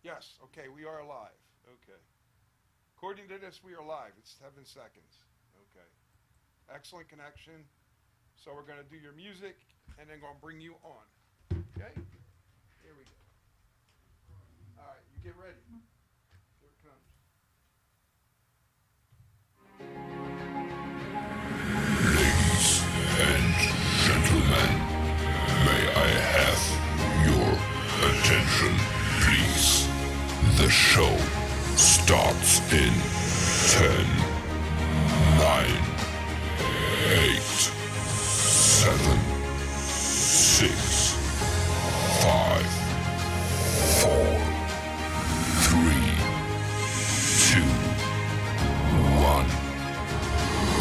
Yes, okay, we are live. Okay. According to this, we are live. It's 7 seconds. Okay. Excellent connection. So we're going to do your music and then going to bring you on. Okay? Here we go. All right, you get ready. Here it comes. Ladies and gentlemen, may I have your attention, please? The show starts in 10, 9, 8, 7, 6, 5, 4, 3, 2, 1,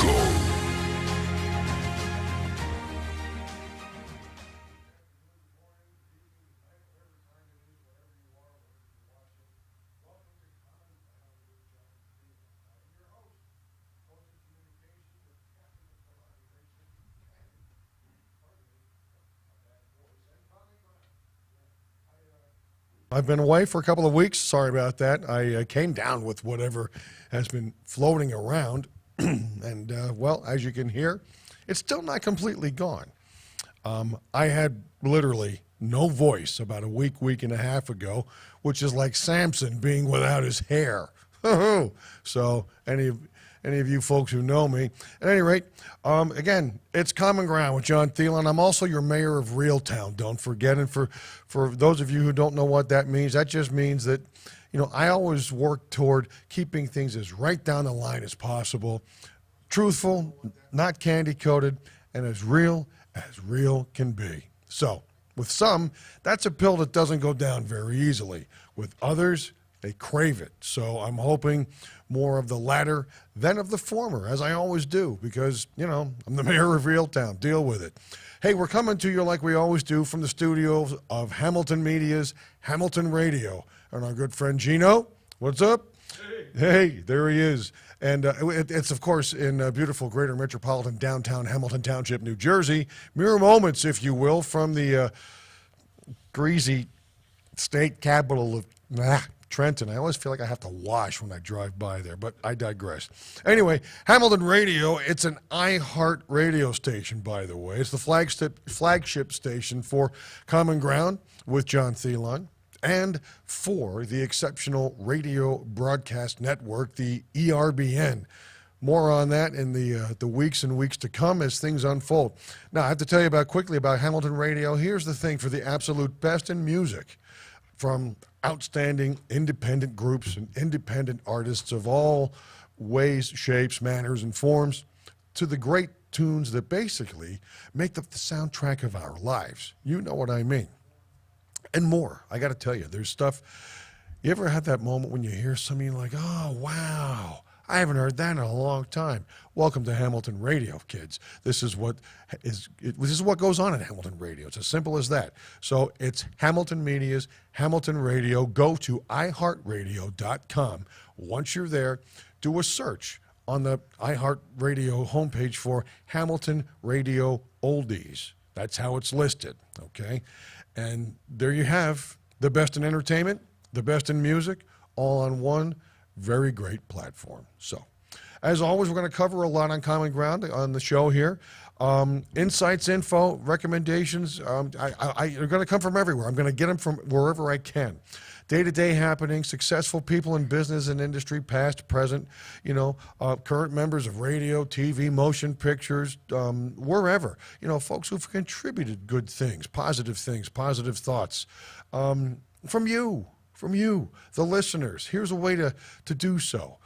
go. I've been away for a couple of weeks. Sorry about that. I came down with whatever has been floating around. And, well, as you can hear, it's still not completely gone. I had literally no voice about a week and a half ago, which is like Samson being without his hair. So any of you folks who know me. At any rate, again, it's Common Ground with John Theillon. I'm also your mayor of Reeltown, don't forget. And for those of you who don't know what that means, that just means that, you know, I always work toward keeping things as right down the line as possible, truthful, not candy-coated, and as real can be. So, with some, that's a pill that doesn't go down very easily. With others, they crave it. So I'm hoping more of the latter than of the former, as I always do, because, you know, I'm the mayor of Reeltown. Deal with it. Hey, we're coming to you like we always do from the studios of Hamilton Media's Hamilton Radio. And our good friend Gino, what's up? Hey, there he is. And it's, of course, in beautiful greater metropolitan downtown Hamilton Township, New Jersey. Mere moments, if you will, from the greasy state capital of Trenton. I always feel like I have to wash when I drive by there, but I digress. Anyway, Hamilton Radio, it's an iHeart radio station, by the way. It's the flagship station for Common Ground with John Theillon and for the exceptional radio broadcast network, the ERBN. More on that in the weeks and weeks to come as things unfold. Now, I have to tell you quickly about Hamilton Radio. Here's the thing: for the absolute best in music, from outstanding independent groups and independent artists of all ways, shapes, manners, and forms, to the great tunes that basically make up the soundtrack of our lives. You know what I mean. And more. I got to tell you, there's stuff. You ever had that moment when you hear something like, oh, wow, I haven't heard that in a long time. Welcome to Hamilton Radio, kids. This is what goes on in Hamilton Radio. It's as simple as that. So it's Hamilton Media's Hamilton Radio. Go to iHeartRadio.com. Once you're there, do a search on the iHeartRadio homepage for Hamilton Radio Oldies. That's how it's listed, okay? And there you have the best in entertainment, the best in music, all on one very great platform. So, as always, we're going to cover a lot on Common Ground on the show here. Insights, info, recommendations, are going to come from everywhere. I'm going to get them from wherever I can. Day-to-day happenings, successful people in business and industry, past, present, current members of radio, TV, motion pictures, wherever. Folks who've contributed good things, positive thoughts. From you, the listeners. Here's a way to do so.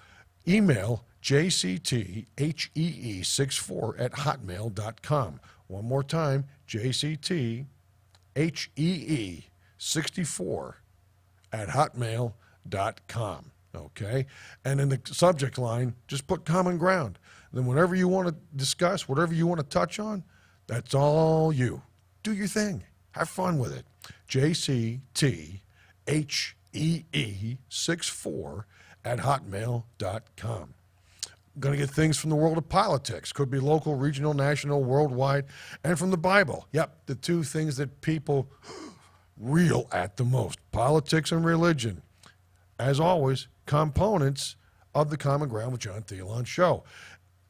Email jcthee64@hotmail.com. One more time, jcthee64@hotmail.com. Okay? And in the subject line, just put Common Ground. Then whatever you want to discuss, whatever you want to touch on, that's all you. Do your thing. Have fun with it. jcthee64@hotmail.com. Going to get things from the world of politics. Could be local, regional, national, worldwide, and from the Bible. Yep, the two things that people reel at the most. Politics and religion. as always, components of the Common Ground with John Theillon show.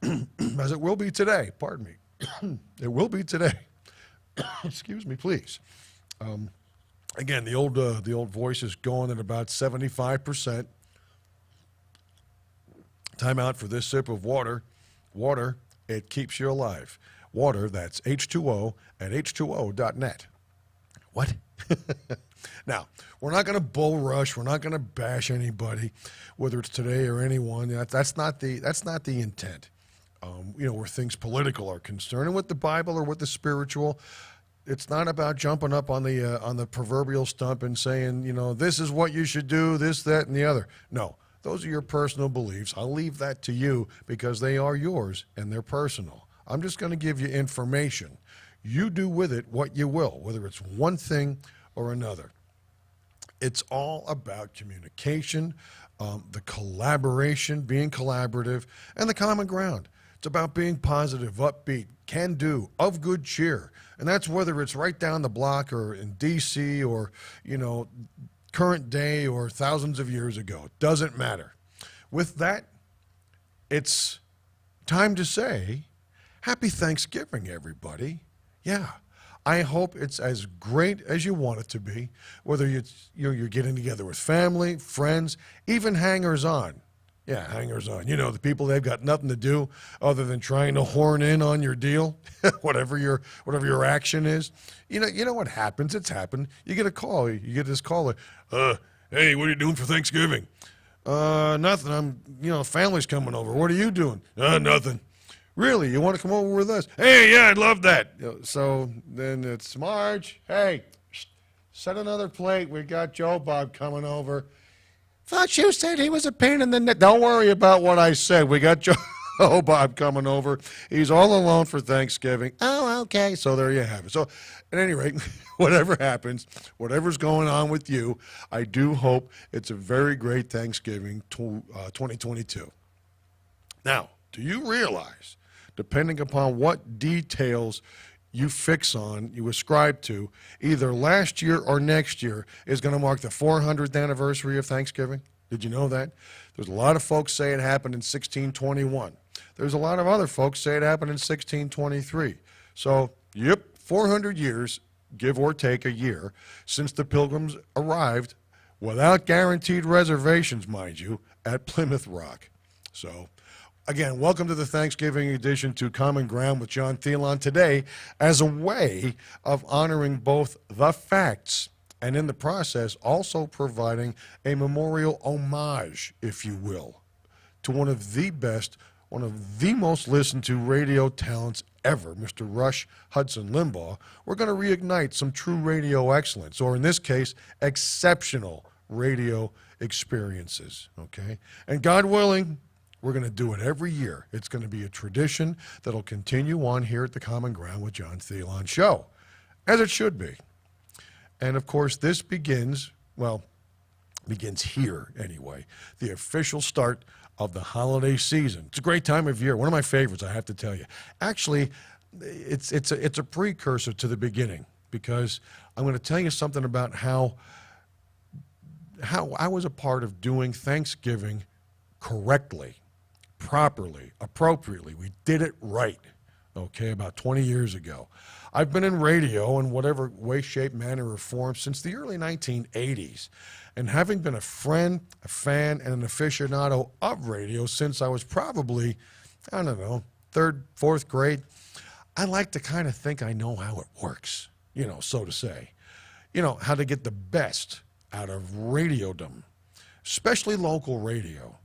As it will be today, pardon me. It will be today. Excuse me, please. Again, the old voice is going at about 75%. Time out for this sip of water. Water, it keeps you alive. Water, that's H2O at H2O.net. What? Now, we're not going to bull rush. We're not going to bash anybody, whether it's today or anyone. That's not the intent. Where things political are concerned, and with the Bible or with the spiritual, it's not about jumping up on the proverbial stump and saying, this is what you should do, this, that, and the other. No, those are your personal beliefs. I'll leave that to you because they are yours and they're personal. I'm just going to give you information. You do with it what you will, whether it's one thing or another. It's all about communication, the collaboration, being collaborative, and the common ground. It's about being positive, upbeat, can do, of good cheer. And that's whether it's right down the block or in D.C. or, current day or thousands of years ago. It doesn't matter. With that, it's time to say, Happy Thanksgiving, everybody. Yeah. I hope it's as great as you want it to be, whether you're getting together with family, friends, even hangers-on. Yeah, hangers-on. The people, they've got nothing to do other than trying to horn in on your deal, whatever your action is. You know what happens? It's happened. You get a call. You get this call. Hey, what are you doing for Thanksgiving? Nothing. Family's coming over. What are you doing? Nothing. Really? You want to come over with us? Hey, yeah, I'd love that. So then it's Marge. Hey, set another plate. We got Joe Bob coming over. Thought you said he was a pain in the neck. Don't worry about what I said. We got Joe Bob coming over. He's all alone for Thanksgiving. Oh, okay. So there you have it. So at any rate, whatever happens, whatever's going on with you, I do hope it's a very great Thanksgiving 2022. Now, do you realize, depending upon what details you fix on, you ascribe to, either last year or next year is going to mark the 400th anniversary of Thanksgiving? Did you know that? There's a lot of folks say it happened in 1621. There's a lot of other folks say it happened in 1623. So, 400 years, give or take a year, since the Pilgrims arrived, without guaranteed reservations, mind you, at Plymouth Rock. So, again, welcome to the Thanksgiving edition to Common Ground with John Theillon today, as a way of honoring both the facts and in the process also providing a memorial homage, if you will, to one of the best, one of the most listened to radio talents ever, Mr. Rush Hudson Limbaugh. We're going to reignite some true radio excellence, or in this case, exceptional radio experiences, okay? And God willing, we're going to do it every year. It's going to be a tradition that'll continue on here at the Common Ground with John Theillon show, as it should be. And of course, this begins here anyway, the official start of the holiday season. It's a great time of year. One of my favorites, I have to tell you. Actually, it's a precursor to the beginning, because I'm going to tell you something about how I was a part of doing Thanksgiving correctly, properly, appropriately. We did it right, okay, about 20 years ago. I've been in radio in whatever way, shape, manner, or form since the early 1980s. And having been a friend, a fan, and an aficionado of radio since I was probably, I don't know, third, fourth grade, I like to kind of think I know how it works, so to say. How to get the best out of radiodom, especially local radio.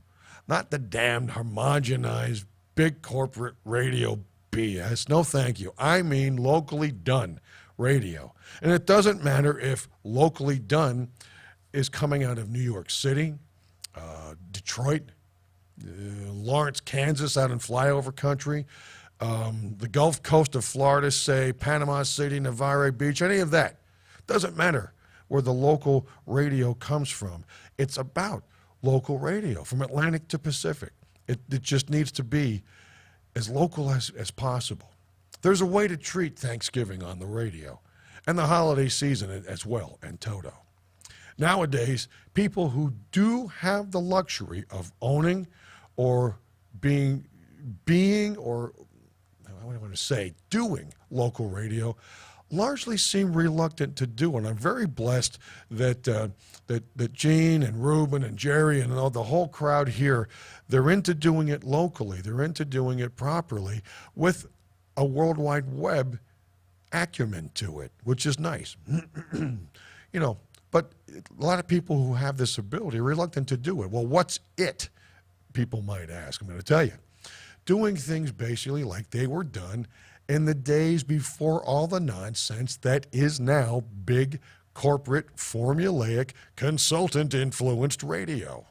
Not the damned homogenized big corporate radio BS. No, thank you. I mean locally done radio. And it doesn't matter if locally done is coming out of New York City, Detroit, Lawrence, Kansas, out in flyover country, the Gulf Coast of Florida, say Panama City, Navarre Beach, any of that. Doesn't matter where the local radio comes from. It's about local radio from Atlantic to Pacific. It just needs to be as local as possible. There's a way to treat Thanksgiving on the radio and the holiday season as well, and toto. Nowadays, people who do have the luxury of owning or being or what do I want to say, doing local radio largely seem reluctant to do. And I'm very blessed that that Gene and Ruben and Jerry and all the whole crowd here, they're into doing it locally. They're into doing it properly with a World Wide Web acumen to it, which is nice. You know, but a lot of people who have this ability are reluctant to do it. Well, what's it? People might ask. I'm going to tell you. Doing things basically like they were done in the days before all the nonsense that is now big corporate formulaic consultant-influenced radio.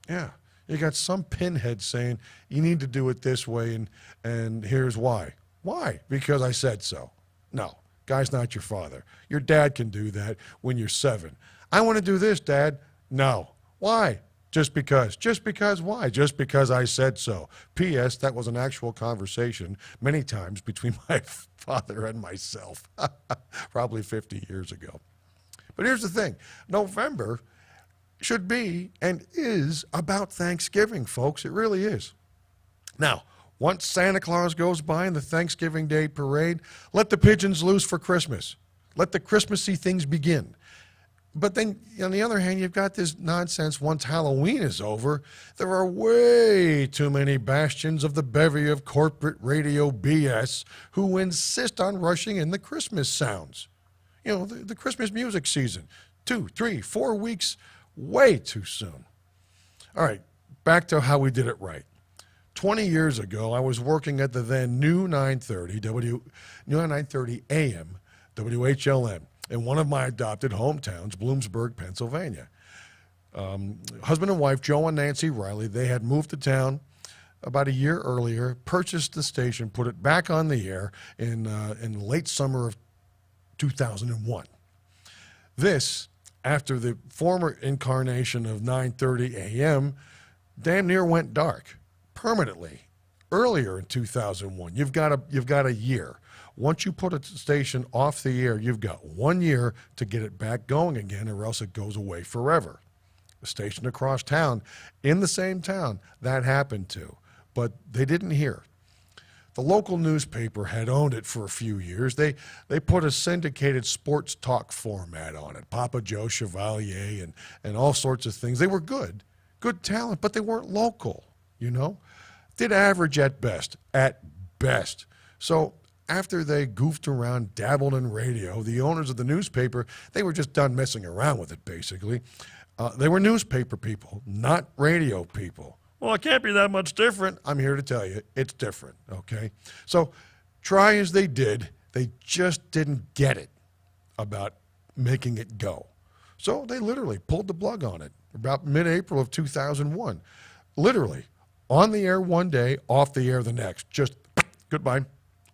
Yeah, you got some pinhead saying you need to do it this way, and here's why. Why? Because I said so. No, guy's not your father. Your dad can do that when you're 7. I want to do this, Dad. No. Why? Just because. Just because why? Just because I said so. P.S. That was an actual conversation many times between my father and myself, probably 50 years ago. But here's the thing. November should be and is about Thanksgiving, folks. It really is. Now, once Santa Claus goes by in the Thanksgiving Day parade, let the pigeons loose for Christmas. Let the Christmassy things begin. But then, on the other hand, you've got this nonsense once Halloween is over. There are way too many bastions of the bevy of corporate radio BS who insist on rushing in the Christmas sounds. You know, the Christmas music season. 2, 3, 4 weeks, way too soon. All right, back to how we did it right. 20 years ago, I was working at the then new 930 AM WHLM. In one of my adopted hometowns, Bloomsburg, Pennsylvania. Husband and wife, Joe and Nancy Riley, they had moved to town about a year earlier, purchased the station, put it back on the air in late summer of 2001. This, after the former incarnation of 930 AM, damn near went dark permanently. Earlier in 2001, you've got a year. Once you put a station off the air, you've got 1 year to get it back going again, or else it goes away forever. A station across town, in the same town, that happened to, but they didn't hear. The local newspaper had owned it for a few years. They put a syndicated sports talk format on it, Papa Joe Chevalier and all sorts of things. They were good talent, but they weren't local, you know? Did average at best. So after they goofed around, dabbled in radio, the owners of the newspaper, they were just done messing around with it, basically. They were newspaper people, not radio people. Well, it can't be that much different. I'm here to tell you, it's different, okay? So try as they did, they just didn't get it about making it go. So they literally pulled the plug on it about mid-April of 2001. Literally, on the air one day, off the air the next. Just goodbye.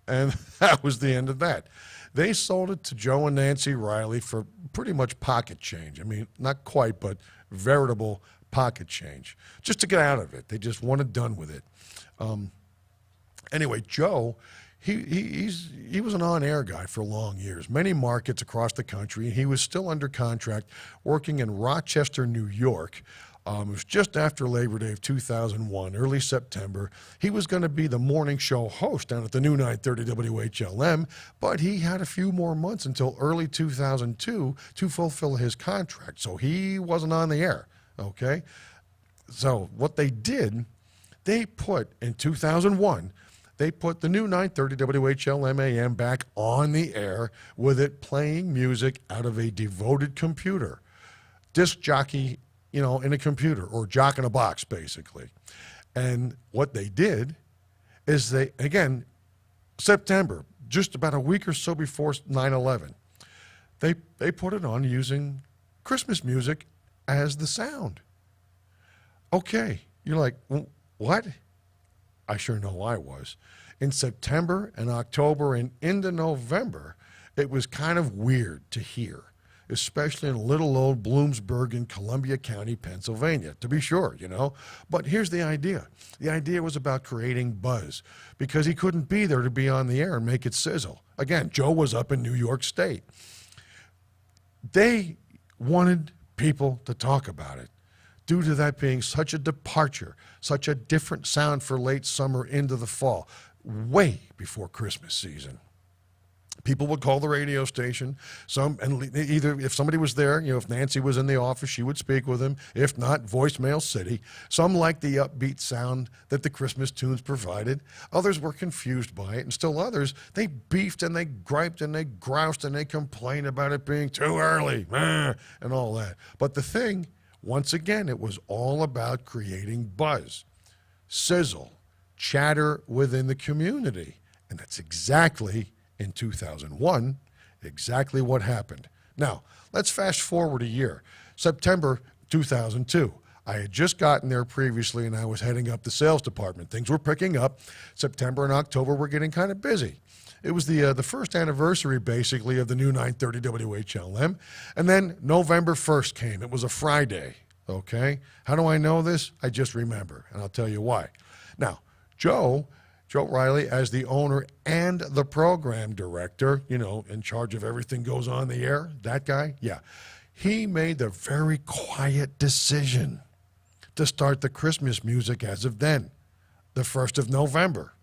And that was the end of that. They sold it to Joe and Nancy Riley for pretty much pocket change. I mean, not quite, but veritable pocket change. Just to get out of it. They just wanted done with it. Anyway, Joe, he was an on-air guy for long years, many markets across the country. He was still under contract working in Rochester, New York. It was just after Labor Day of 2001, early September. He was going to be the morning show host down at the new 930 WHLM, but he had a few more months until early 2002 to fulfill his contract, so he wasn't on the air, okay? So what they did, they put, in 2001, they put the new 930 WHLM AM back on the air with it playing music out of a devoted computer. Disc jockey, you know, in a computer, or jock in a box, basically. And what they did is they, again, September, just about a week or so before 9/11, they put it on using Christmas music as the sound. Okay, you're like, what? I sure know I was. In September and October and into November, it was kind of weird to hear, especially in little old Bloomsburg in Columbia County, Pennsylvania, to be sure, you know. But here's the idea. The idea was about creating buzz because he couldn't be there to be on the air and make it sizzle. Again, Joe was up in New York State. They wanted people to talk about it, due to that being such a departure, such a different sound for late summer into the fall, way before Christmas season. People would call the radio station. And either if somebody was there, if Nancy was in the office, she would speak with him. If not, voicemail city. Some liked the upbeat sound that the Christmas tunes provided. Others were confused by it, and still others, they beefed and they griped and they groused and they complained about it being too early, and all that. But the thing, once again, it was all about creating buzz, sizzle, chatter within the community, and that's exactly in 2001, exactly what happened. Now, let's fast forward a year. September 2002. I had just gotten there previously, and I was heading up the sales department. Things were picking up. September and October were getting kind of busy. It was the first anniversary, basically, of the new 930 WHLM. And then November 1st came. It was a Friday, okay? How do I know this? I just remember, and I'll tell you why. Now, Joe Riley, as the owner and the program director, in charge of everything goes on the air, that guy, yeah, he made the very quiet decision to start the Christmas music as of then, the 1st of November,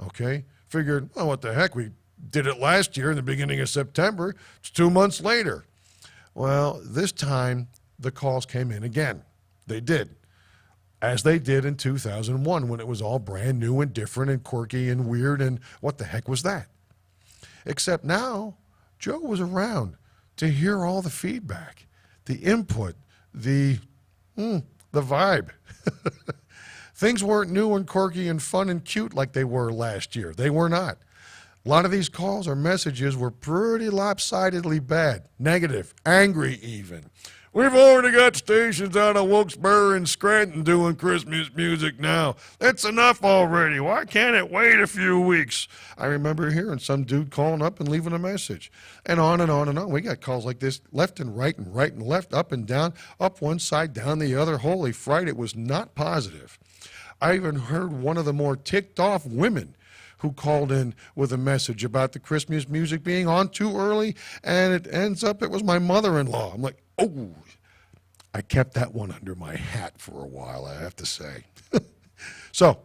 okay? Figured, well, what the heck, we did it last year in the beginning of September. It's 2 months later. Well, this time the calls came in again. They did. As they did in 2001 when it was all brand new and different and quirky and weird, and what the heck was that? Except now, Joe was around to hear all the feedback, the input, the vibe. Things weren't new and quirky and fun and cute like they were last year. They were not. A lot of these calls or messages were pretty lopsidedly bad, negative, angry even. We've already got stations out of Wilkes-Barre and Scranton doing Christmas music now. That's enough already. Why can't it wait a few weeks? I remember hearing some dude calling up and leaving a message. And on and on and on. We got calls like this left and right and left, up and down, up one side, down the other. Holy fright, it was not positive. I even heard one of the more ticked off women who called in with a message about the Christmas music being on too early, and it was my mother-in-law. I'm like, oh, I kept that one under my hat for a while, I have to say. So,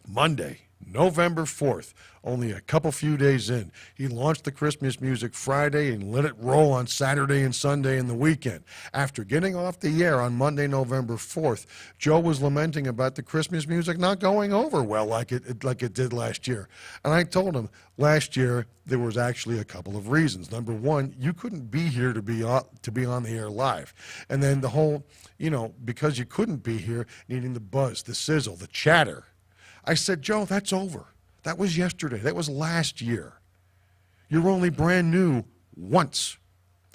Monday, November 4th, only a few days in, he launched the Christmas music Friday and let it roll on Saturday and Sunday and the weekend. After getting off the air on Monday, November 4th, Joe was lamenting about the Christmas music not going over well like it did last year. And I told him last year there was actually a couple of reasons. Number one, you couldn't be here to be on the air live. And then the whole, because you couldn't be here, needing the buzz, the sizzle, the chatter. I said, Joe, that's over. That was yesterday. That was last year. You're only brand new once,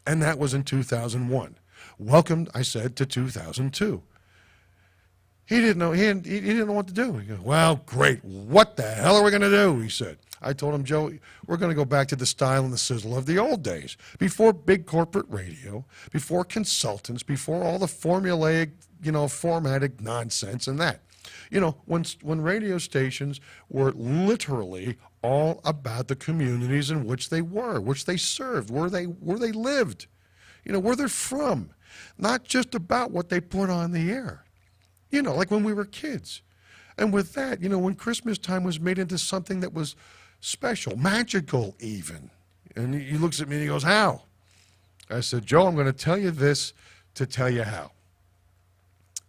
and that was in 2001. Welcome, I said, to 2002. He didn't know. He didn't know what to do. He goes, well, great. What the hell are we going to do? He said. I told him, Joe, we're going to go back to the style and the sizzle of the old days, before big corporate radio, before consultants, before all the formulaic, formatted nonsense and that. When radio stations were literally all about the communities in which they were, which they served, where they lived, where they're from, not just about what they put on the air, like when we were kids. And with that, when Christmas time was made into something that was special, magical even. And he looks at me and he goes, how? I said, Joe, I'm going to tell you this to tell you how.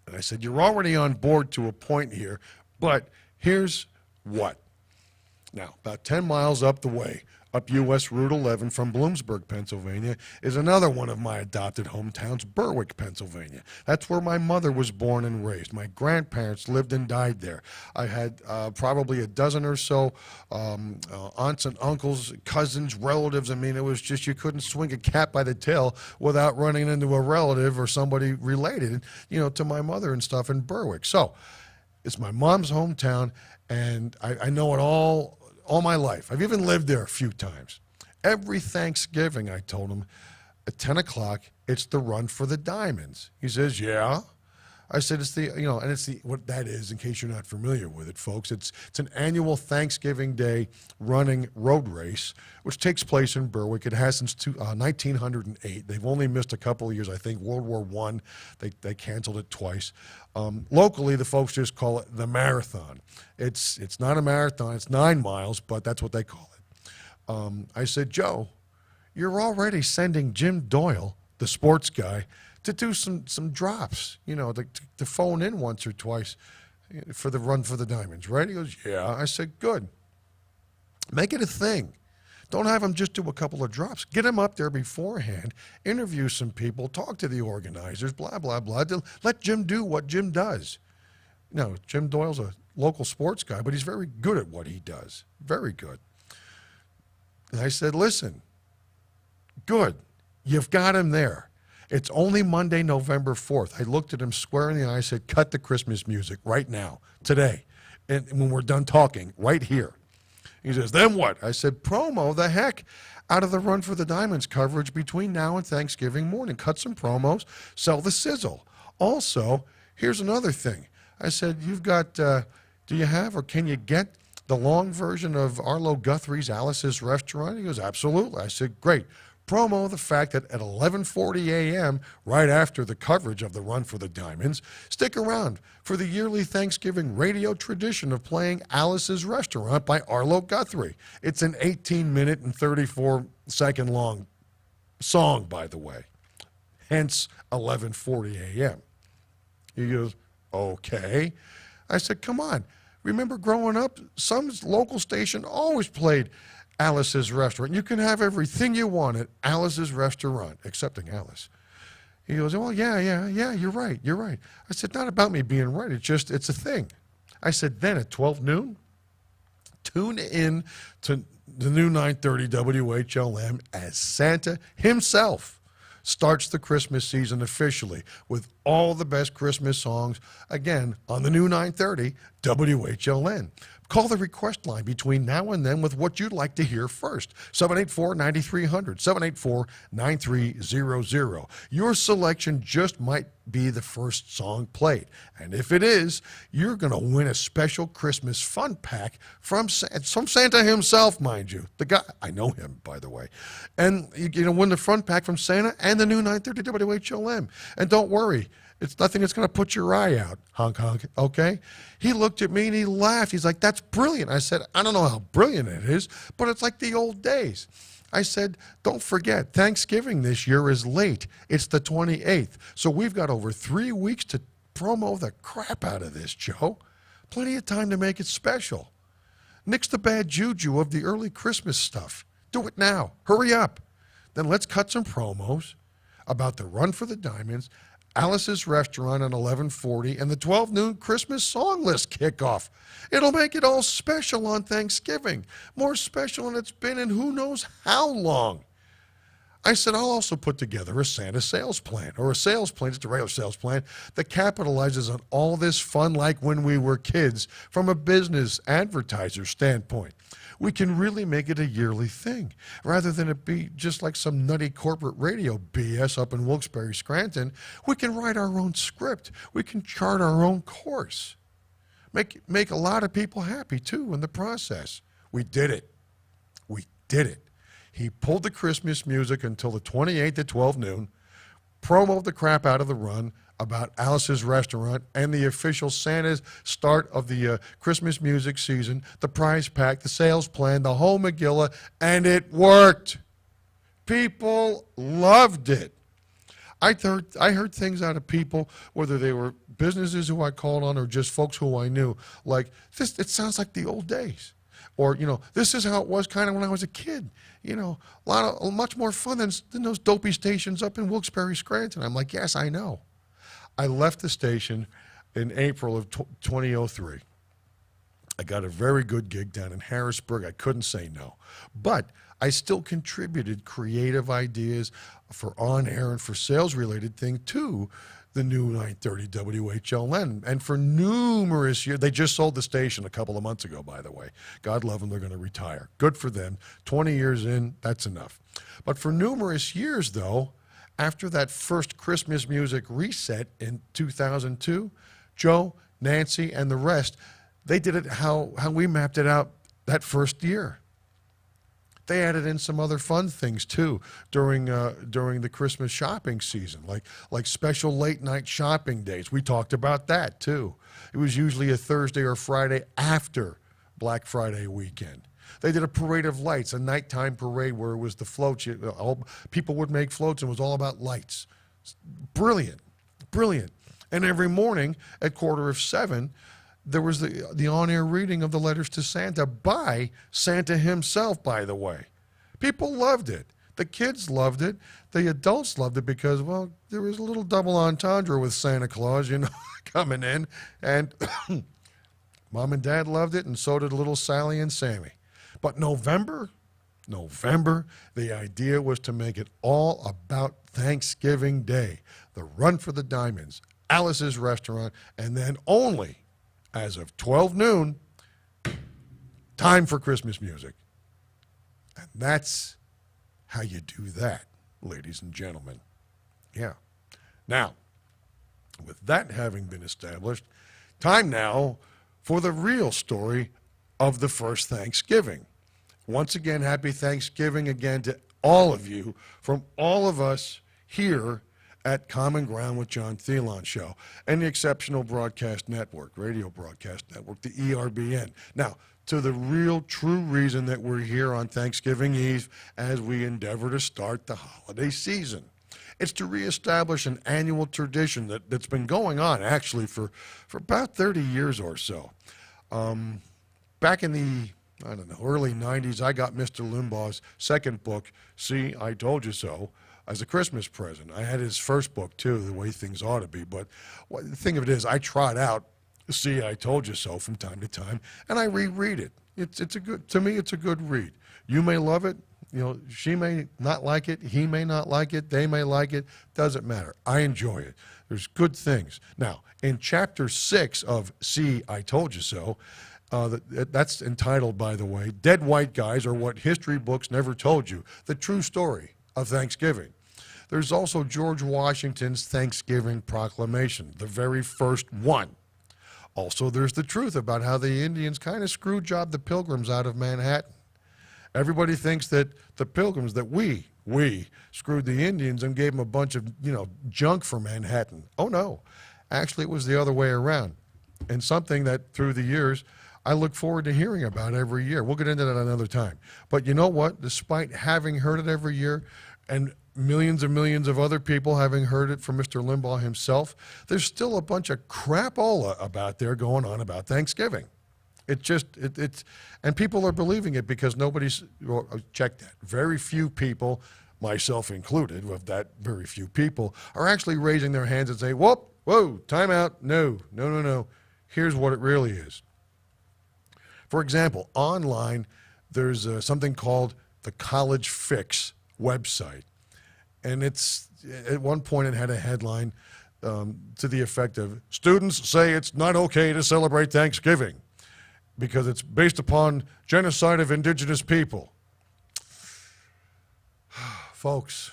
And I said, you're already on board to a point here, but here's what. Now, about 10 miles up the way, up U.S. Route 11 from Bloomsburg, Pennsylvania, is another one of my adopted hometowns, Berwick, Pennsylvania. That's where my mother was born and raised. My grandparents lived and died there. I had probably a dozen or so aunts and uncles, cousins, relatives. I mean, it was just you couldn't swing a cat by the tail without running into a relative or somebody related, to my mother and stuff in Berwick. So it's my mom's hometown, and I know it all my life. I've even lived there a few times. Every Thanksgiving, I told him, at 10 o'clock, it's the run for the diamonds. He says, yeah. I said, it's the, you know, and it's the, what that is, in case you're not familiar with it, folks, it's an annual Thanksgiving Day running road race, which takes place in Berwick. It has since 1908. They've only missed a couple of years, I think. World War I, they canceled it twice. Locally, the folks just call it the marathon. It's not a marathon, it's 9 miles, but that's what they call it. I said, Joe, you're already sending Jim Doyle, the sports guy, to do some drops, you know, to phone in once or twice for the Run for the Diamonds, right? He goes, yeah. I said, good. Make it a thing. Don't have him just do a couple of drops. Get him up there beforehand, interview some people, talk to the organizers, blah, blah, blah. Let Jim do what Jim does. You know, Jim Doyle's a local sports guy, but he's very good at what he does. Very good. And I said, listen, good. You've got him there. It's only Monday, November 4th. I looked at him square in the eye. I said, cut the Christmas music right now, today. And when we're done talking, right here. He says, then what? I said, promo the heck out of the Run for the Diamonds coverage between now and Thanksgiving morning. Cut some promos, sell the sizzle. Also, here's another thing. I said, you've got, do you have or can you get the long version of Arlo Guthrie's Alice's Restaurant? He goes, absolutely. I said, great. Promo the fact that at 11:40 a.m., right after the coverage of the Run for the Diamonds, stick around for the yearly Thanksgiving radio tradition of playing Alice's Restaurant by Arlo Guthrie. It's an 18-minute and 34-second long song, by the way, hence 11:40 a.m. He goes, okay. I said, come on. Remember growing up, some local station always played Alice's Restaurant. You can have everything you want at Alice's Restaurant, excepting Alice. He goes, well, yeah, you're right. I said, not about me being right. It's a thing. I said, then at 12 noon, tune in to the new 930 WHLM as Santa himself starts the Christmas season officially with all the best Christmas songs, again, on the new 930 WHLN. Call the request line between now and then with what you'd like to hear first. 784-9300, 784-9300. Your selection just might be the first song played. And if it is, you're going to win a special Christmas fun pack from Santa himself, mind you. The guy, I know him, by the way. And you're going to win the fun pack from Santa and the new 930 WHLM. And don't worry. It's nothing that's going to put your eye out, honk, honk, okay? He looked at me and he laughed. He's like, that's brilliant. I said, I don't know how brilliant it is, but it's like the old days. I said, don't forget, Thanksgiving this year is late. It's the 28th. So we've got over 3 weeks to promo the crap out of this, Joe. Plenty of time to make it special. Nix the bad juju of the early Christmas stuff. Do it now. Hurry up. Then let's cut some promos about the Run for the Diamonds, Alice's Restaurant at 11:40, and the 12 noon Christmas song list kickoff. It'll make it all special on Thanksgiving. More special than it's been in who knows how long. I said, I'll also put together a Santa sales plan, or a sales plan, just a regular sales plan, that capitalizes on all this fun like when we were kids from a business advertiser standpoint. We can really make it a yearly thing, rather than it be just like some nutty corporate radio BS up in Wilkes-Barre, Scranton. We can write our own script. We can chart our own course. Make a lot of people happy, too, in the process. We did it. We did it. He pulled the Christmas music until the 28th at 12 noon, promoted the crap out of the run about Alice's Restaurant and the official Santa's start of the Christmas music season, the prize pack, the sales plan, the whole Megillah, and it worked. People loved it. I heard things out of people, whether they were businesses who I called on or just folks who I knew, like, this, it sounds like the old days. Or, you know, this is how it was kind of when I was a kid. You know, much more fun than those dopey stations up in Wilkes-Barre, Scranton. I'm like, yes, I know. I left the station in April of 2003. I got a very good gig down in Harrisburg. I couldn't say no. But I still contributed creative ideas for on-air and for sales-related things to the new 930 WHLN. And for numerous years, they just sold the station a couple of months ago, by the way. God love them, they're going to retire. Good for them. 20 years in, that's enough. But for numerous years, though, After that first Christmas music reset in 2002, Joe, Nancy, and the rest, they did it how we mapped it out that first year. They added in some other fun things too during the Christmas shopping season, like special late night shopping days. We talked about that too. It was usually a Thursday or Friday after Black Friday weekend. They did a parade of lights, a nighttime parade where it was the floats. People would make floats and it was all about lights. Brilliant, brilliant. And every morning at 6:45, there was the on-air reading of the letters to Santa by Santa himself, by the way. People loved it. The kids loved it. The adults loved it because, well, there was a little double entendre with Santa Claus, coming in. And Mom and Dad loved it, and so did little Sally and Sammy. But November, the idea was to make it all about Thanksgiving Day, the Run for the Diamonds, Alice's Restaurant, and then only as of 12 noon, time for Christmas music. And that's how you do that, ladies and gentlemen. Yeah. Now, with that having been established, time now for the real story of the first Thanksgiving. Once again, happy Thanksgiving again to all of you from all of us here at Common Ground with John Theillon Show and the Exceptional Broadcast Network, Radio Broadcast Network, the ERBN. Now, to the real true reason that we're here on Thanksgiving Eve as we endeavor to start the holiday season. It's to reestablish an annual tradition that's been going on actually for about 30 years or so. Back in the early 90s, I got Mr. Limbaugh's second book, See, I Told You So, as a Christmas present. I had his first book, too, The Way Things Ought to Be. But the thing of it is, I trot out See, I Told You So from time to time, and I reread it. To me, it's a good read. You may love it. She may not like it. He may not like it. They may like it. Doesn't matter. I enjoy it. There's good things. Now, in Chapter 6 of See, I Told You So, that's entitled, by the way, Dead White Guys Are What History Books Never Told You, the true story of Thanksgiving. There's also George Washington's Thanksgiving Proclamation, the very first one. Also, there's the truth about how the Indians kind of screw jobbed the Pilgrims out of Manhattan. Everybody thinks that the Pilgrims, that we screwed the Indians and gave them a bunch of, junk for Manhattan. Oh, no. Actually, it was the other way around. And something that, through the years, I look forward to hearing about every year. We'll get into that another time. But you know what? Despite having heard it every year and millions and millions of other people having heard it from Mr. Limbaugh himself, there's still a bunch of crapola about there going on about Thanksgiving. It's and people are believing it because nobody's, well, check that. Very few people, myself included, of that very few people, are actually raising their hands and saying, whoa, time out. No. Here's what it really is. For example, online, there's something called the College Fix website. And it's, at one point it had a headline to the effect of, students say it's not okay to celebrate Thanksgiving because it's based upon genocide of indigenous people. Folks.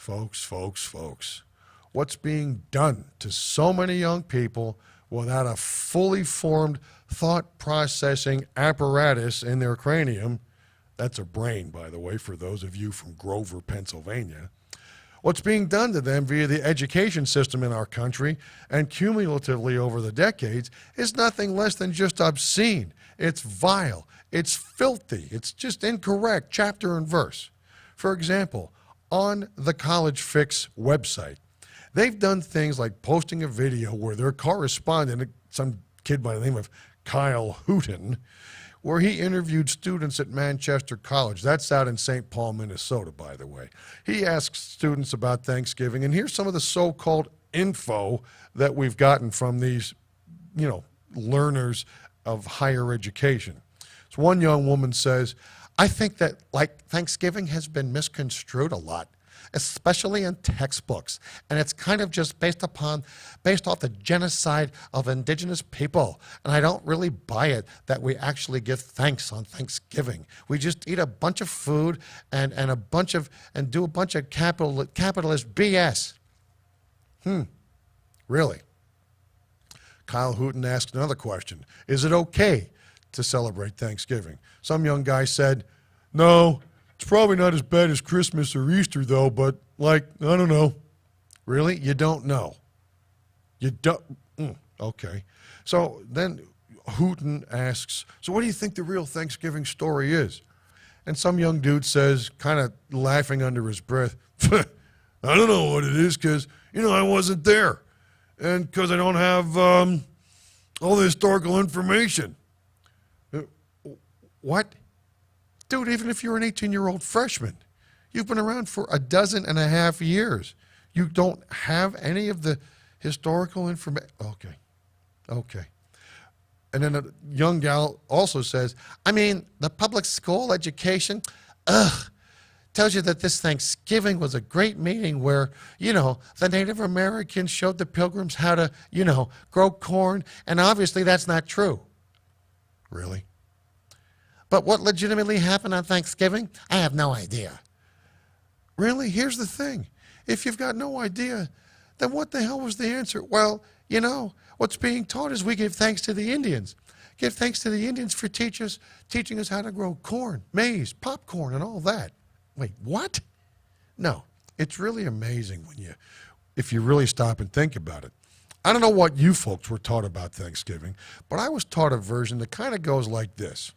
What's being done to so many young people without a fully formed thought processing apparatus in their cranium? That's a brain, by the way, for those of you from Grover, Pennsylvania. What's being done to them via the education system in our country and cumulatively over the decades is nothing less than just obscene. It's vile. It's filthy. It's just incorrect, chapter and verse. For example, on the College Fix website, they've done things like posting a video where their correspondent, some kid by the name of Kyle Hooten, where he interviewed students at Manchester College. That's out in St. Paul, Minnesota, by the way. He asked students about Thanksgiving, and here's some of the so-called info that we've gotten from these, learners of higher education. So one young woman says, I think that, Thanksgiving has been misconstrued a lot, especially in textbooks. And it's kind of just based off the genocide of indigenous people. And I don't really buy it that we actually give thanks on Thanksgiving. We just eat a bunch of food and do a bunch of capitalist BS. Really? Kyle Hooten asked another question. Is it okay to celebrate Thanksgiving? Some young guy said, no, it's probably not as bad as Christmas or Easter, though, but, I don't know. Really? You don't know? You don't? Okay. So then Hooten asks, so what do you think the real Thanksgiving story is? And some young dude says, kind of laughing under his breath, I don't know what it is because, I wasn't there. And because I don't have all the historical information. What? Dude, even if you're an 18-year-old freshman, you've been around for 12.5 years. You don't have any of the historical information. Okay. And then a young gal also says, the public school education, tells you that this Thanksgiving was a great meeting where, the Native Americans showed the Pilgrims how to, grow corn, and obviously that's not true. Really? But what legitimately happened on Thanksgiving? I have no idea. Really? Here's the thing. If you've got no idea, then what the hell was the answer? Well, what's being taught is we give thanks to the Indians. Give thanks to the Indians for teaching us how to grow corn, maize, popcorn, and all that. Wait, what? No, it's really amazing if you really stop and think about it. I don't know what you folks were taught about Thanksgiving, but I was taught a version that kind of goes like this.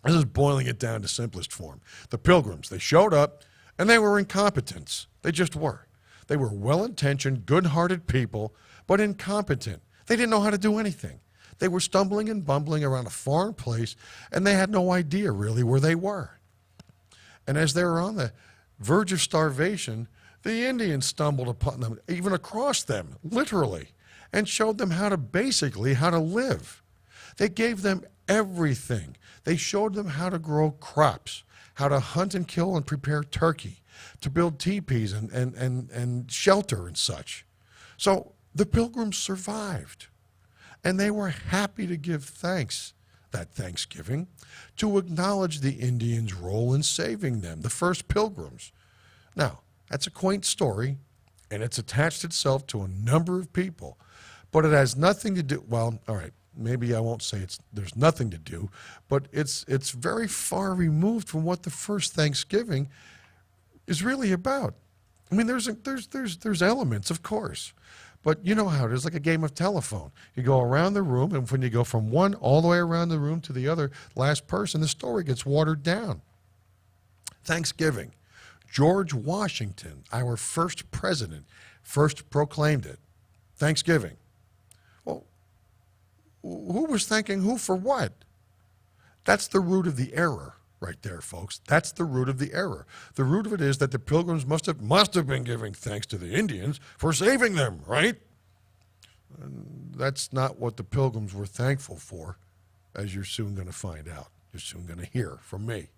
This is boiling it down to simplest form. The Pilgrims, they showed up, and they were incompetents. They just were. They were well-intentioned, good-hearted people, but incompetent. They didn't know how to do anything. They were stumbling and bumbling around a foreign place, and they had no idea really where they were. And as they were on the verge of starvation, the Indians stumbled upon them, even across them, literally, and showed them how to live. They gave them everything. They showed them how to grow crops, how to hunt and kill and prepare turkey, to build teepees and shelter and such. So the Pilgrims survived, and they were happy to give thanks that Thanksgiving to acknowledge the Indians' role in saving them, the first Pilgrims. Now, that's a quaint story, and it's attached itself to a number of people, but it has nothing to do, well, all right, maybe I won't say there's nothing to do, but it's very far removed from what the first Thanksgiving is really about. There's elements, of course, but you know how it is, like a game of telephone. You go around the room, and when you go from one all the way around the room to the other last person, the story gets watered down. Thanksgiving. George Washington, our first president, first proclaimed it. Thanksgiving. Well, who was thanking who for what? That's the root of the error right there, folks. That's the root of the error. The root of it is that the Pilgrims must have been giving thanks to the Indians for saving them, right? And that's not what the Pilgrims were thankful for, as you're soon going to find out. You're soon going to hear from me.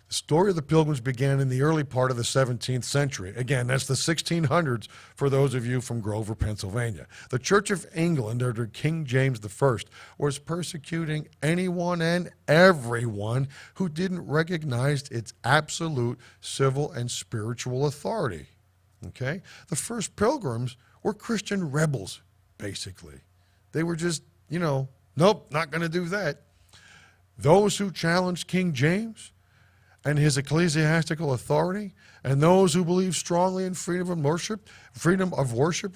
The story of the Pilgrims began in the early part of the 17th century. Again, that's the 1600s for those of you from Grover, Pennsylvania. The Church of England under King James I was persecuting anyone and everyone who didn't recognize its absolute civil and spiritual authority. Okay? The first Pilgrims were Christian rebels, basically. They were just, nope, not going to do that. Those who challenged King James and his ecclesiastical authority, and those who believed strongly in freedom of worship,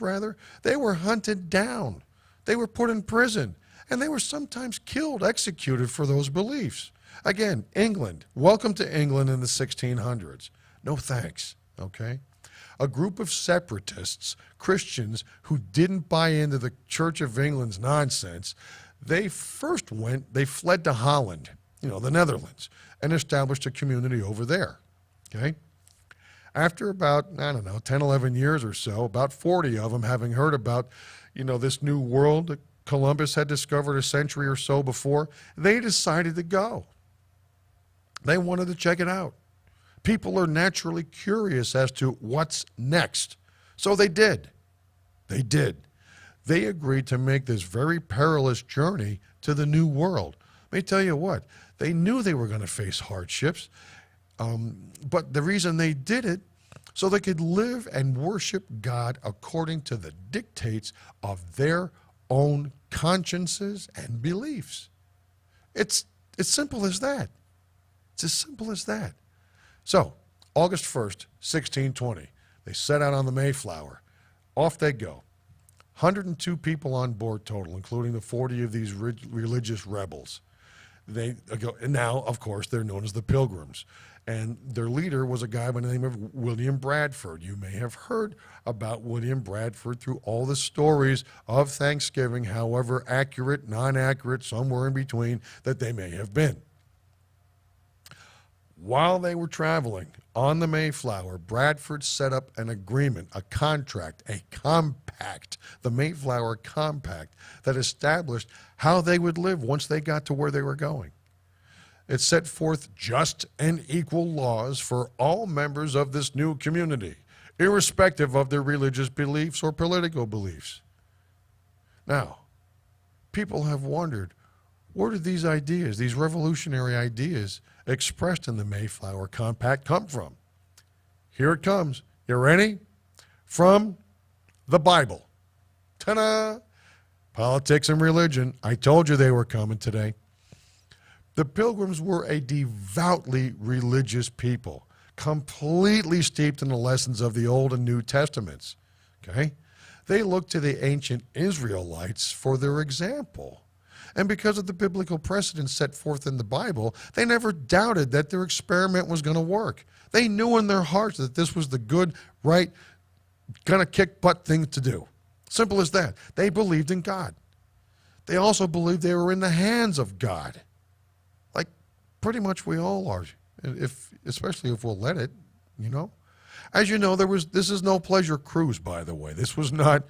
they were hunted down. They were put in prison, and they were sometimes killed, executed for those beliefs. Again, England. Welcome to England in the 1600s. No thanks, okay? A group of separatists, Christians who didn't buy into the Church of England's nonsense, they fled to Holland, the Netherlands, and established a community over there, okay? After about, 10, 11 years or so, about 40 of them having heard about, this new world that Columbus had discovered a century or so before, they decided to go. They wanted to check it out. People are naturally curious as to what's next. So they did. They did. They agreed to make this very perilous journey to the new world. Let me tell you what, they knew they were going to face hardships, but the reason they did it so they could live and worship God according to the dictates of their own consciences and beliefs. It's as simple as that. It's as simple as that. So, August 1st, 1620, they set out on the Mayflower. Off they go. 102 people on board total, including the 40 of these religious rebels. They go, and now, of course, they're known as the Pilgrims. And their leader was a guy by the name of William Bradford. You may have heard about William Bradford through all the stories of Thanksgiving, however accurate, non-accurate, somewhere in between that they may have been. While they were traveling on the Mayflower, Bradford set up an agreement, a contract, a compact, the Mayflower Compact, that established how they would live once they got to where they were going. It set forth just and equal laws for all members of this new community, irrespective of their religious beliefs or political beliefs. Now, people have wondered, where did these ideas, these revolutionary ideas expressed in the Mayflower Compact come from? Here it comes. You ready? From the Bible. Ta-da! Politics and religion. I told you they were coming today. The Pilgrims were a devoutly religious people, completely steeped in the lessons of the Old and New Testaments. Okay? They looked to the ancient Israelites for their example. And because of the biblical precedents set forth in the Bible, they never doubted that their experiment was going to work. They knew in their hearts that this was the good, right, gonna kick butt thing to do. Simple as that. They believed in God. They also believed they were in the hands of God. Like pretty much we all are, especially if we'll let it, you know. As you know, this is no pleasure cruise, by the way. This was not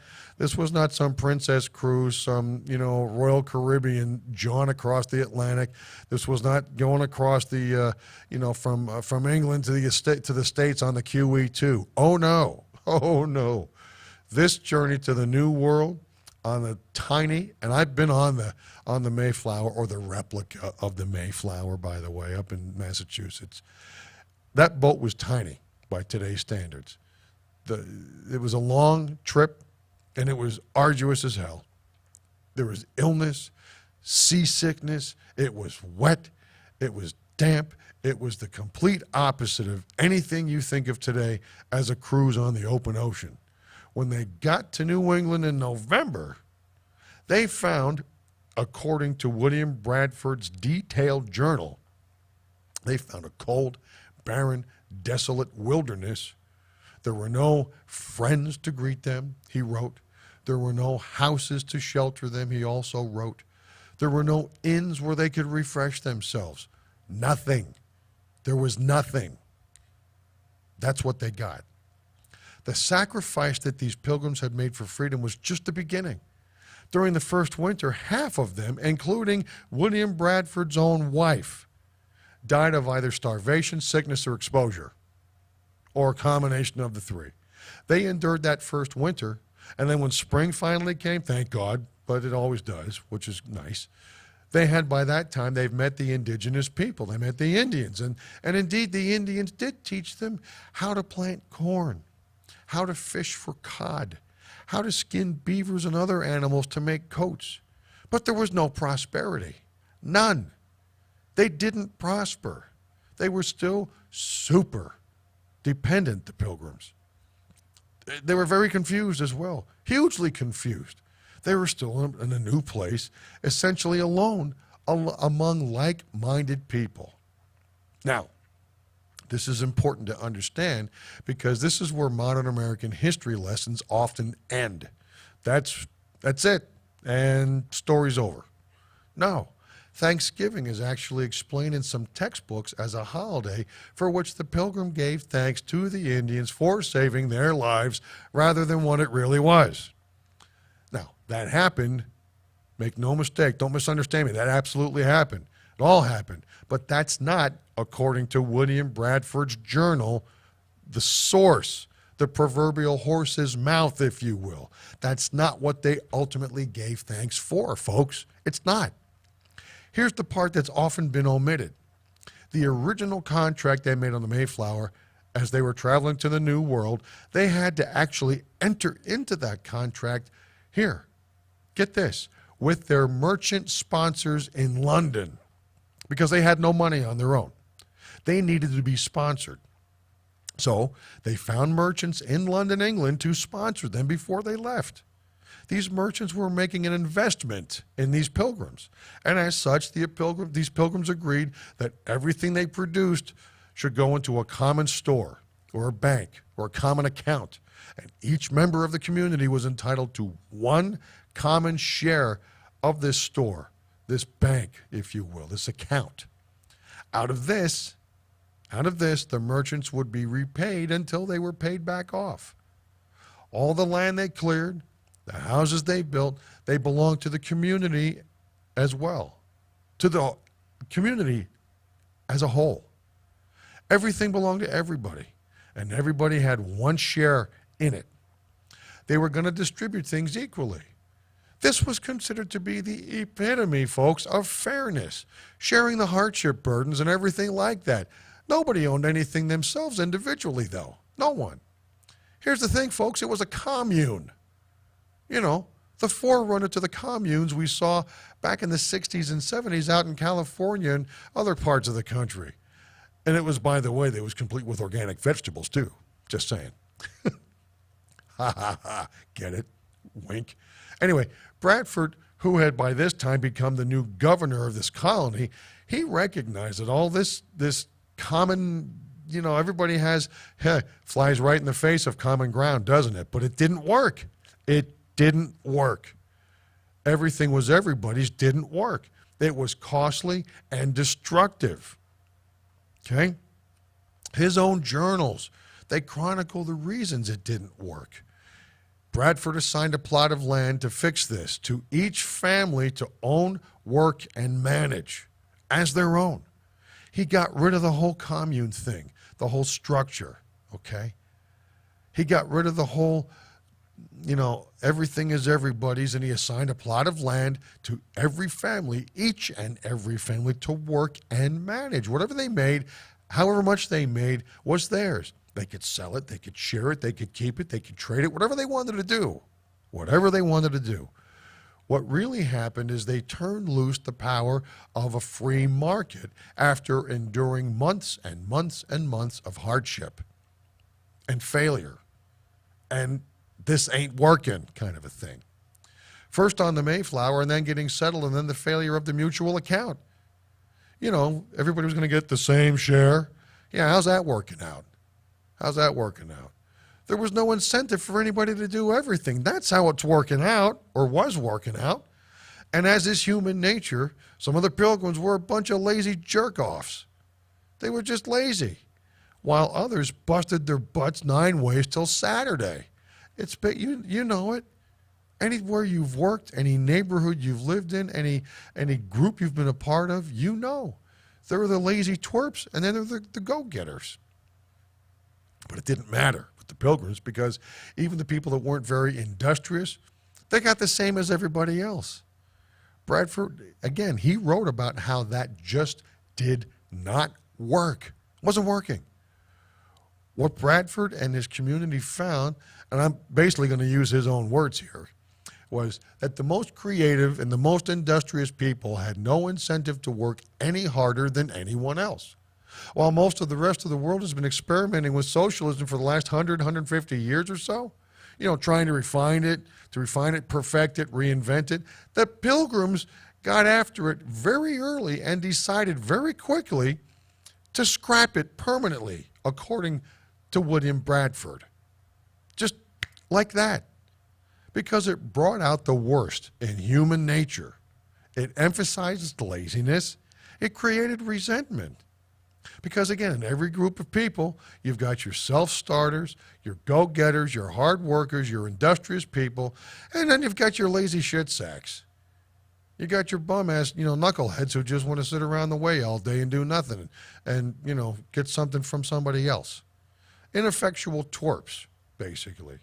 some princess cruise, some, you know, Royal Caribbean jaunt across the Atlantic. This was not going across the, you know, from England to the States on the QE2. Oh no, oh no. This journey to the New World on the tiny, and I've been on the Mayflower, or the replica of the Mayflower, by the way, up in Massachusetts. That boat was tiny by today's standards. It was a long trip, and it was arduous as hell. There was illness, seasickness, it was wet, it was damp, it was the complete opposite of anything you think of today as a cruise on the open ocean. When they got to New England in November, they found, according to William Bradford's detailed journal, they found a cold, barren, desolate wilderness. There were no friends to greet them, he wrote. There were no houses to shelter them, he also wrote. There were no inns where they could refresh themselves. Nothing. There was nothing. That's what they got. The sacrifice that these pilgrims had made for freedom was just the beginning. During the first winter, half of them, including William Bradford's own wife, died of either starvation, sickness, or exposure, or a combination of the three. They endured that first winter, and then when spring finally came, thank God, but it always does, which is nice, by that time, they've met the indigenous people. They met the Indians, and indeed the Indians did teach them how to plant corn, how to fish for cod, how to skin beavers and other animals to make coats. But there was no prosperity. None. They didn't prosper. They were still super dependent, the Pilgrims. They were very confused as well, hugely confused. They were still in a new place, essentially alone among like-minded people. Now, this is important to understand because this is where modern American history lessons often end. That's it, and story's over. No. Thanksgiving is actually explained in some textbooks as a holiday for which the Pilgrim gave thanks to the Indians for saving their lives rather than what it really was. Now, that happened. Make no mistake. Don't misunderstand me. That absolutely happened. It all happened. But that's not, according to William Bradford's journal, the source, the proverbial horse's mouth, if you will. That's not what they ultimately gave thanks for, folks. It's not. Here's the part that's often been omitted. The original contract they made on the Mayflower as they were traveling to the New World, they had to actually enter into that contract here. Get this, with their merchant sponsors in London, because they had no money on their own. They needed to be sponsored. So they found merchants in London, England, to sponsor them before they left. These merchants were making an investment in these pilgrims. And as such, these pilgrims agreed that everything they produced should go into a common store or a bank or a common account. And each member of the community was entitled to one common share of this store, this bank, if you will, this account. Out of this, the merchants would be repaid until they were paid back off. All the land they cleared, the houses they built, they belonged to the community as well, to the community as a whole. Everything belonged to everybody, and everybody had one share in it. They were going to distribute things equally. This was considered to be the epitome, folks, of fairness, sharing the hardship burdens and everything like that. Nobody owned anything themselves individually, though. No one. Here's the thing, folks. It was a commune. You know, the forerunner to the communes we saw back in the 60s and 70s out in California and other parts of the country. And it was, by the way, that was complete with organic vegetables, too. Just saying. Ha, ha, ha. Get it? Wink. Anyway, Bradford, who had by this time become the new governor of this colony, he recognized that all this common, everybody has, flies right in the face of common ground, doesn't it? But it didn't work. It didn't work. Everything was everybody's didn't work. It was costly and destructive. Okay? His own journals, they chronicle the reasons it didn't work. Bradford assigned a plot of land to fix this, to each family to own, work, and manage as their own. He got rid of the whole commune thing, the whole structure, okay? He got rid of the whole, everything is everybody's, and he assigned a plot of land to every family, each and every family, to work and manage. Whatever they made, however much they made, was theirs. They could sell it, they could share it, they could keep it, they could trade it, whatever they wanted to do. Whatever they wanted to do. What really happened is they turned loose the power of a free market after enduring months and months and months of hardship and failure. And this ain't working kind of a thing. First on the Mayflower and then getting settled and then the failure of the mutual account. Everybody was going to get the same share. Yeah, how's that working out? How's that working out? There was no incentive for anybody to do everything. That's how it's working out, or was working out. And as is human nature, some of the pilgrims were a bunch of lazy jerk-offs. They were just lazy, while others busted their butts 9 ways till Saturday. You know it. Anywhere you've worked, any neighborhood you've lived in, any group you've been a part of, there are the lazy twerps, and then there are the go-getters. But it didn't matter with the pilgrims because even the people that weren't very industrious, they got the same as everybody else. Bradford, again, he wrote about how that just did not work. It wasn't working. What Bradford and his community found, and I'm basically going to use his own words here, was that the most creative and the most industrious people had no incentive to work any harder than anyone else. While most of the rest of the world has been experimenting with socialism for the last 100, 150 years or so, trying to refine it, perfect it, reinvent it, the Pilgrims got after it very early and decided very quickly to scrap it permanently, according to William Bradford. Just like that. Because it brought out the worst in human nature. It emphasizes laziness. It created resentment. Because again, in every group of people, you've got your self-starters, your go-getters, your hard workers, your industrious people, and then you've got your lazy shit sacks. You got your bum-ass, knuckleheads who just want to sit around the way all day and do nothing and get something from somebody else. Ineffectual twerps, basically.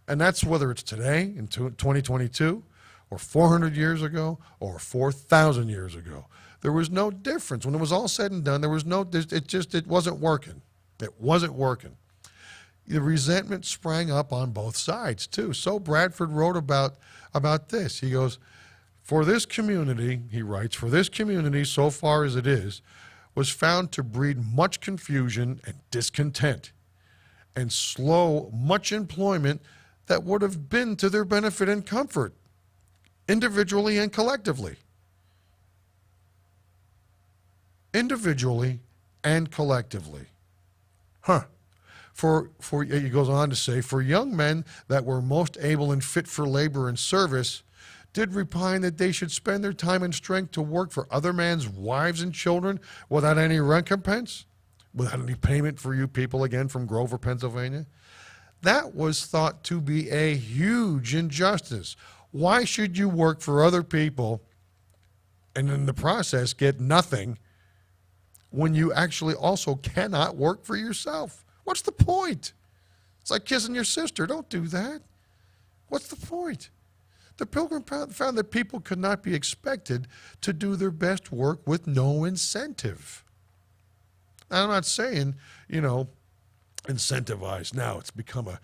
And that's whether it's today, in 2022, or 400 years ago, or 4,000 years ago. There was no difference. When it was all said and done, it wasn't working. It wasn't working. The resentment sprang up on both sides, too. So Bradford wrote about this. He goes, for this community, he writes, for this community, so far as it is, was found to breed much confusion and discontent and slow much employment that would have been to their benefit and comfort, individually and collectively. Individually and collectively. He goes on to say, for young men that were most able and fit for labor and service did repine that they should spend their time and strength to work for other men's wives and children without any recompense, without any payment for you people, again, from Grover, Pennsylvania. That was thought to be a huge injustice. Why should you work for other people and in the process get nothing when you actually also cannot work for yourself? What's the point? It's like kissing your sister. Don't do that. What's the point? The Pilgrim found that people could not be expected to do their best work with no incentive. Now, I'm not saying, incentivize. Now it's become a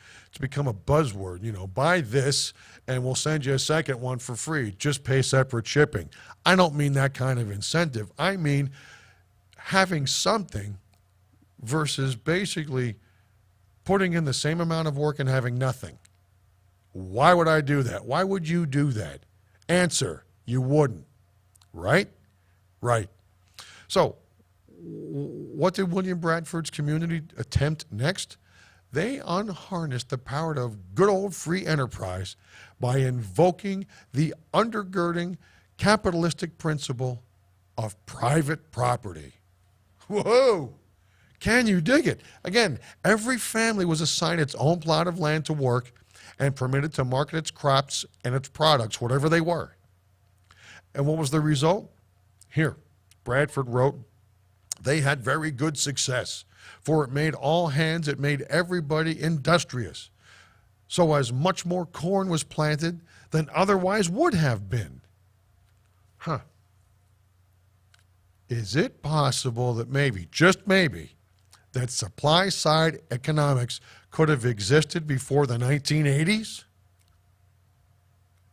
buzzword. Buy this and we'll send you a second one for free. Just pay separate shipping. I don't mean that kind of incentive. I mean having something versus basically putting in the same amount of work and having nothing. Why would I do that? Why would you do that? Answer, you wouldn't. Right? Right. So, what did William Bradford's community attempt next? They unharnessed the power of good old free enterprise by invoking the undergirding capitalistic principle of private property. Whoa! Can you dig it? Again, every family was assigned its own plot of land to work and permitted to market its crops and its products, whatever they were. And what was the result? Here, Bradford wrote, they had very good success, for it made all hands, it made everybody industrious, so as much more corn was planted than otherwise would have been. Is it possible that maybe, just maybe, that supply-side economics could have existed before the 1980s?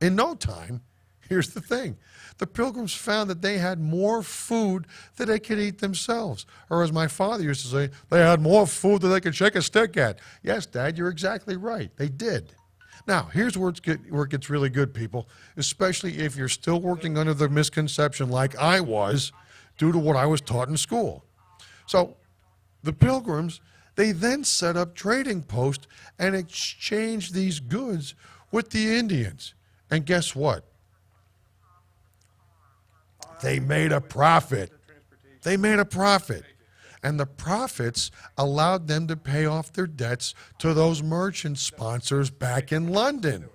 In no time, here's the thing. The Pilgrims found that they had more food than they could eat themselves. Or as my father used to say, they had more food than they could shake a stick at. Yes, Dad, you're exactly right. They did. Now, here's where it gets really good, people, especially if you're still working under the misconception like I was due to what I was taught in school. So the Pilgrims, they then set up trading posts and exchanged these goods with the Indians. And guess what? They made a profit. They made a profit. And the profits allowed them to pay off their debts to those merchant sponsors back in London.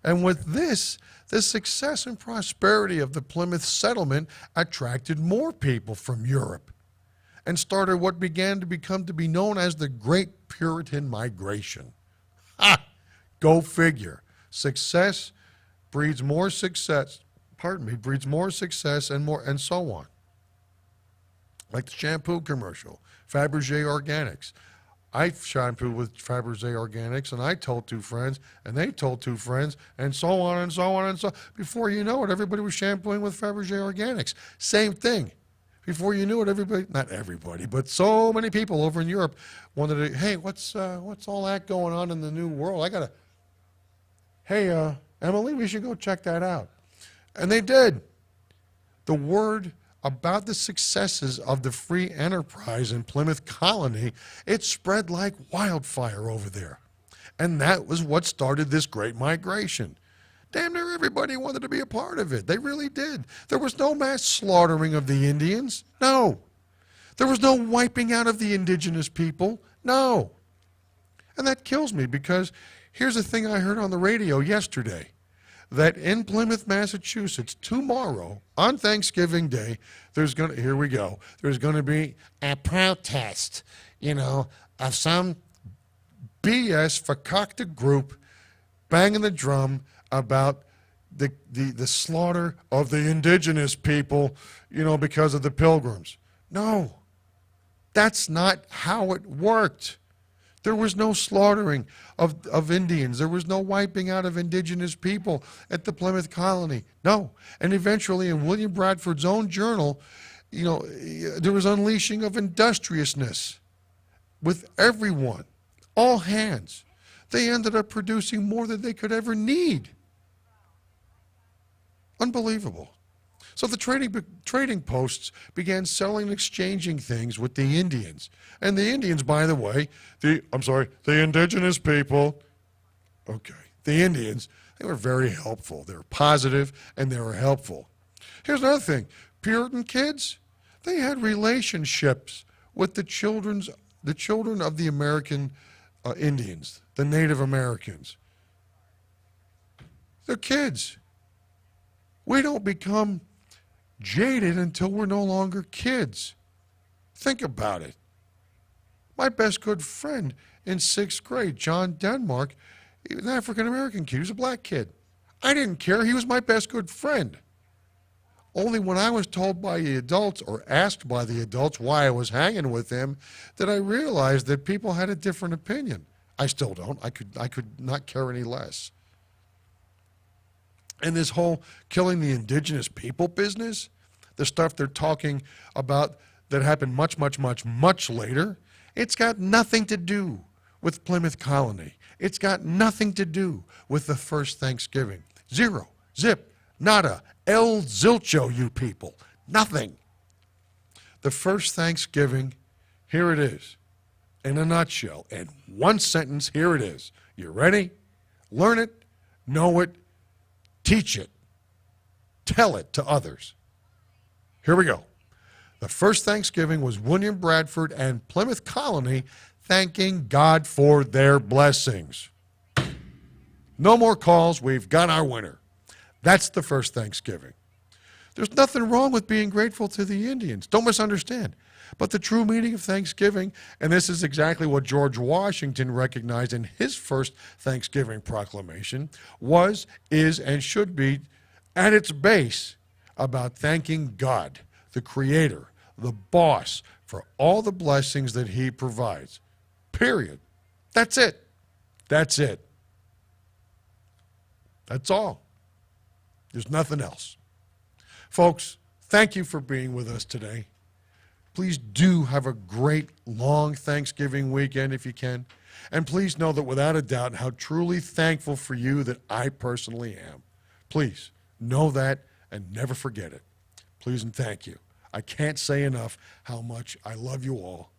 And with this, the success and prosperity of the Plymouth settlement attracted more people from Europe and started what began to become to be known as the Great Puritan Migration. Go figure. Success breeds more success. Breeds more success and so on. Like the shampoo commercial, Fabergé Organics. I shampooed with Fabergé Organics, and I told two friends, and they told two friends, and so on and so on and so on. Before you know it, everybody was shampooing with Fabergé Organics. Same thing. Before you knew it, everybody, not everybody, but so many people over in Europe wanted to, hey, what's all that going on in the new world? Hey, Emily, we should go check that out. And they did. The word about the successes of the free enterprise in Plymouth Colony, it spread like wildfire over there. And that was what started this great migration. Damn near everybody wanted to be a part of it. They really did. There was no mass slaughtering of the Indians. No. There was no wiping out of the indigenous people. No. And that kills me because here's a thing I heard on the radio yesterday. That in Plymouth, Massachusetts, tomorrow, on Thanksgiving Day, there's going to be a protest, of some BS fakakta group banging the drum about the slaughter of the indigenous people, because of the Pilgrims. No. That's not how it worked. There was no slaughtering of Indians. There was no wiping out of indigenous people at the Plymouth colony. No. And eventually, in William Bradford's own journal, there was unleashing of industriousness with everyone, all hands. They ended up producing more than they could ever need. Unbelievable. So the trading posts began selling and exchanging things with the Indians. And the Indians, by the way, the indigenous people, the Indians, they were very helpful. They were positive and they were helpful. Here's another thing. Puritan kids, they had relationships with the children of the American Indians, the Native Americans. They're kids. We don't become jaded until we're no longer kids. Think about it. My best good friend in 6th grade, John Denmark, he was an African-American kid. He was a black kid. I didn't care. He was my best good friend. Only when I was told by the adults or asked by the adults why I was hanging with him did I realize that people had a different opinion. I still don't. I could not care any less. And this whole killing the indigenous people business, the stuff they're talking about that happened much, much, much, much later, it's got nothing to do with Plymouth Colony. It's got nothing to do with the first Thanksgiving. Zero, zip, nada, el zilcho, you people. Nothing. The first Thanksgiving, here it is, in a nutshell. In one sentence, here it is. You ready? Learn it, know it, teach it, tell it to others. Here we go. The first Thanksgiving was William Bradford and Plymouth Colony thanking God for their blessings. No more calls. We've got our winner. That's the first Thanksgiving. There's nothing wrong with being grateful to the Indians. Don't misunderstand. But the true meaning of Thanksgiving, and this is exactly what George Washington recognized in his first Thanksgiving proclamation, was, is, and should be, at its base, about thanking God, the Creator, the boss, for all the blessings that He provides. Period. That's it. That's it. That's all. There's nothing else. Folks, thank you for being with us today. Please do have a great, long Thanksgiving weekend if you can. And please know that without a doubt how truly thankful for you that I personally am. Please know that and never forget it. Please and thank you. I can't say enough how much I love you all.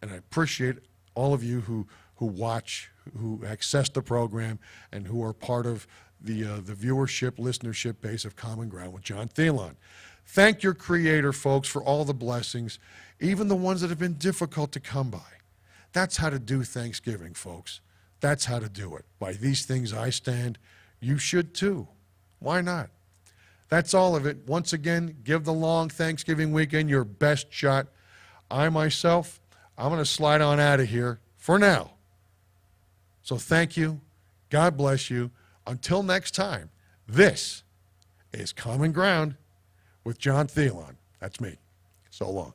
And I appreciate all of you who watch, who access the program, and who are part of the viewership, listenership base of Common Ground with John Theillon. Thank your Creator, folks, for all the blessings, even the ones that have been difficult to come by. That's how to do Thanksgiving, folks. That's how to do it. By these things I stand. You should too. Why not? That's all of it. Once again, give the long Thanksgiving weekend your best shot. I myself, I'm going to slide on out of here for now. So thank you. God bless you. Until next time, this is Common Ground with John Theillon. That's me. So long.